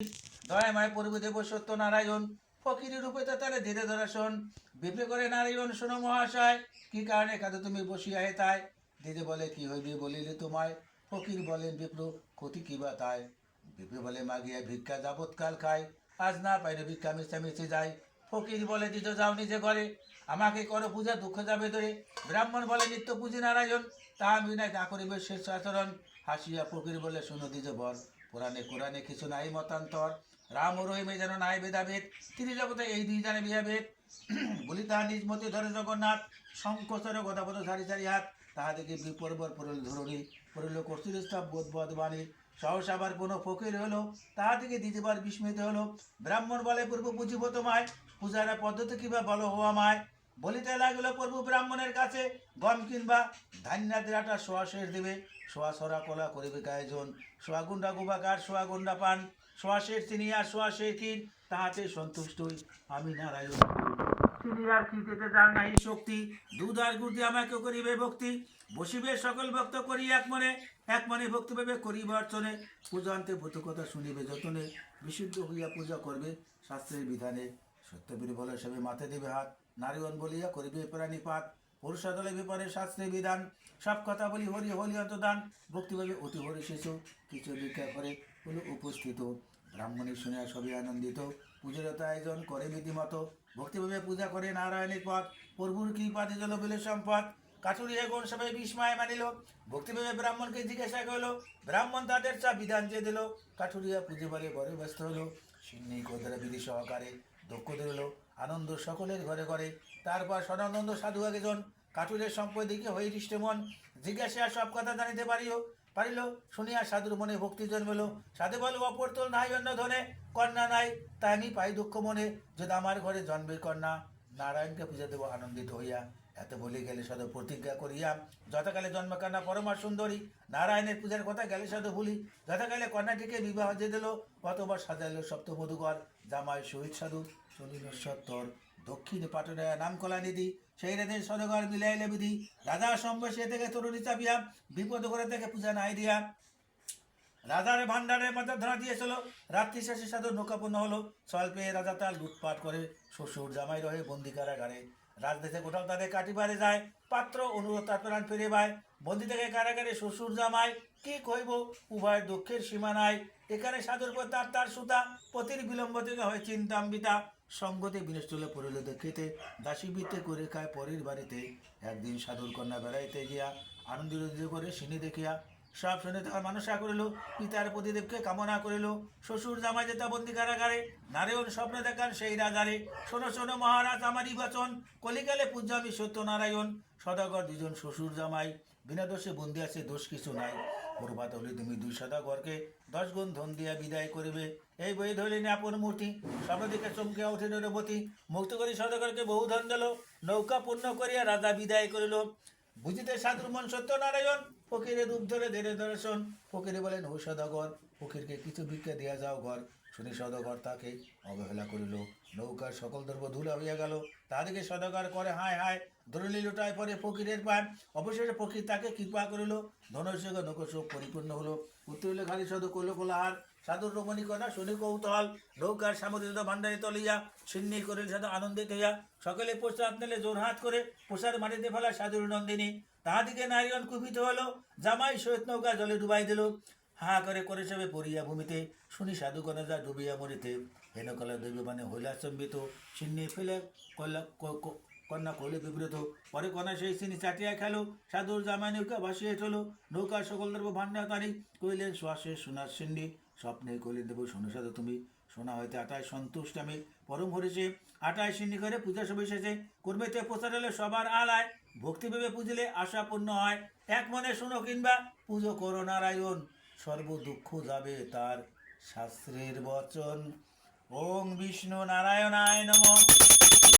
দয়াময় প্রভুদেব সত্যনারায়ণ ফকিরি রূপে তালে ধীরে ধরে শোন বিপ্রে করে নারায়ণ শোনো মহাশয় কি কারণে কাঁদো তুমি বসিয়া হে তাই দিদি বলে কি হইবে বলিলে তোমায় ফকির বলেন বিপ্র ক্ষতি কি বা তাই বিপ্রে বলে মাগিয়া ভিক্ষা যাবৎকাল খায় আজ না পাইলে ভিক্ষা মিশে যায় ফকির বলে দিজ যাও নিজে ঘরে আমাকে করো পূজা দুঃখ যাবে ধরে ব্রাহ্মণ বলে নিত্য পুঁজি নারায়ণ তাহা বিনায় তা করিবে শেষ আচরণ হাসিয়া ফকির বলে শুনো দিজ বর পুরাণে কোরআনে কিছু নাই মতান্তর রাম ও রহিমে যেন নাই ভেদাভেদ তিনি জগতে এই দুই জানে বিহাভেদ বলি তাহা নিজ মতে ধরে জগন্নাথ শঙ্কচর গদাপদ সারি সারি হাত তাহা দেখে বিপর্বর পড়ল ধরণী পড়ল কর্তৃ স্তব বোধ বাণী সহসা আবার কোনো ফকির হলো তাহা থেকে দ্বিতীয়বার বিস্মিত হলো ব্রাহ্মণ বলে পূর্ব বুঝিব তোমায় পূজার পদ্ধতি কিবা বলো হওয়া মায় বলিতে লাগলো প্রভু ব্রাহ্মণের কাছে গম কিংবা ধান্যাদের আটা সোয়া শেষ দেবে সোয়া সরা কলা করিবে আয়োজন সোয়া গুন্ডা গুবাকার সোয়া গুন্ডা পান সোয়া শেষ চিনি আর সোয়া শেষ ক্ষীর তাহাতে সন্তুষ্টই আমি নারায়ণ চিনি আর ক্ষীরতে যার নাই শক্তি দুধ আর গুড় দিয়ে আমাকে করিবে ভক্তি বসিবে সকল ভক্ত করি এক মনে ভক্তি ভেবে করিবে অর্চনে পূজান্তে ভূত কথা শুনিবে যতনে বিশুদ্ধ হইয়া পূজা করবে শাস্ত্রের বিধানে সত্যবীর বলে সবে মাথে দেবে হাত নারীগণ বলিয়া করিবে প্রাণীপাত পুরুষাদলে বিপরে শাস্ত্রের বিধান সব কথা বলি হরি হলি অন্তদান ভক্তিভাবে অতি হরি শিশু কিছু ভিক্ষা করে হল উপস্থিত ব্রাহ্মণী শুনিয়া সবই আনন্দিত পুজোরত আয়োজন করে বিধিমতো ভক্তিভাবে পূজা করে নারায়ণের পথ প্রভুর কৃপাতে জল বিলে সম্পদ কাঠুরিয়া গণ সবাই বিস্ময় মানিল ভক্তিভাবে ব্রাহ্মণকে জিজ্ঞাসা করলো ব্রাহ্মণ তাদের চা বিধান যে দিল কাঠুরিয়া পুজো বলে বড় ব্যস্ত হলো সিন্নি কোদরা বিধি সহকারে দক্ষ দিল আনন্দ সকলের ঘরে ঘরে তারপর সদানন্দ সাধু একজন কাঠুরের সম্পদিকে হয়ে দৃষ্টমন জিজ্ঞাসা সব কথা জানিতে পারিল শুনিয়া সাধুর মনে ভক্তি জন্মেল সাধু বল অপরতল নাই অন্য ধনে কন্যা নাই তাই আমি পাই দুঃখ মনে যদি আমার ঘরে জন্মের কন্যা নারায়ণকে পূজা দেব আনন্দিত হইয়া এত বলে গেলে সাধু প্রতিজ্ঞা করিয়া যথাকালে জন্মকন্যা পরমা সুন্দরী নারায়ণের পূজার কথা গেলে সাধু ভুলি যথাকালে কন্যাটিকে বিবাহ যে দিল কতবার সাজাইল সপ্ত মধুকর জামাই শহীদ সাধু চলিল সত্তর দক্ষিণ পাটনায় নাম কলা নিধি সেই রাতের সদগর মিলাইলে বিধি রাজা সম্বসে থেকে তরুণী চাপিয়া বিপদ করে থেকে পূজা নাই দিয়া রাজার ভান্ডারের মাথা ধরা দিয়েছিল রাত্রি শেষে সাধু নৌকাপূর্ণ হলো স্বল্পে রাজা তার লুটপাট করে শ্বশুর জামাই রহে বন্দি কারাগারে রাজদেশে কোথাও তাদের কাটিবারে যায় পাত্র অনুরোধ তার প্রাণ ফিরে পায় বন্দি থেকে কারাগারে শ্বশুর জামাই কি কইব উভয় দুঃখের সীমা নাই এখানে সাধুর পর তার সুতা পতির বিলম্ব থেকে হয় চিন্তাম্বিতা সঙ্গতে বিনষ্টলে পড়িল দেখিতে দাসীবৃত্তে করে খায় পরের বাড়িতে একদিন সাধুর কন্যা বেড়াইতে গিয়া আনন্দিত করে সিনি দেখিয়া সব শুনে তাহার মানুষা করিল পিতার প্রতিদেবকে কামনা করিল শ্বশুর জামাই যেতা বন্দি কারাগারে নারায়ণ স্বপ্ন দেখান সেই রাজারে শোনো শোনো মহারাজ আমারই বচন কলিকালে পূজ্যামি সত্যনারায়ণ সদাগর দুজন শ্বশুর জামাই বিনা দোষে বন্দি আছে দোষ কিছু নাই প্রভাত হলে তুমি দুই সদাগরকে 10 গুণ ধন দিয়া বিদায় করিবে এই বই ধরিলেন আপন মূর্তি সর্বদিকে চমকিয়া উঠে নরবতী মুক্ত করি সদাগরকে বহু ধন দিল নৌকা পূর্ণ করিয়া রাজা বিদায় করিল বুঝিতে সাধুর মন সত্যনারায়ণ ফকিরে রূপ ধরে ধীরে দর্শন ফকিরে বলেন ও সদাগর ফকিরকে কিছু ভিক্ষা দিয়া যাও ঘর শুনি সদাগর তাকে অবহেলা করিল নৌকার সকল দ্রব্য ধুলা হইয়া গেল তাদেরকে সদাগর করে হায় হায় ধরলি লুটায় পরে ফকিরের পান অবশেষে ফকির তাকে কৃপা করিল ধনৈষগ নৌকশোক পরিপূর্ণ হলো উত্তর হইলে খালি সাধু করল কোলাহার সাধুর রমণী কন্যা শুনি কৌতূহল নৌকার সামরিত ভান্ডারে তলিয়া ছিন্নি করিল সাধু আনন্দিত হইয়া সকলে প্রস্তাব নিলে জোর হাত করে পোষার মাটিতে ফেলা সাধুর নন্দিনী তাহাদিকে নারীগণ কুপিত হলো জামাই সহিত নৌকা জলে ডুবাই দিল হা করে সবে পড়িয়া ভূমিতে শুনি সাধু কন্যা যা ডুবিয়া মরিতে হেনকলা দৈব মানে হইলা চম্বিত ছিন্নি ফেলে কন্যা কইলে বিব্রত পরে কন্যা সেই চিনি চাটিয়া খেলো সাধুর জামাই নৌকা ভাসিয়ে চলো নৌকার সকল দ্রব্য ভান্ডার তারি কইলেন শ্বাসে সোনার সিন্নি স্বপ্নে কইলেন দেব শোনো সাধু তুমি সোনা হইতে আটায় সন্তুষ্ট আমি পরম হরিছে আটায় সিন্নি করে পূজা সব শেষে কর্মেতে প্রচার হলে সবার আলায় ভক্তি ভেবে পুজিলে আশা পূর্ণ হয় এক মনে শোনো কিংবা পুজো করো নারায়ণ সর্ব দুঃখ যাবে তার শাস্ত্রের বচন ওং বিষ্ণু নারায়ণায় নমঃ।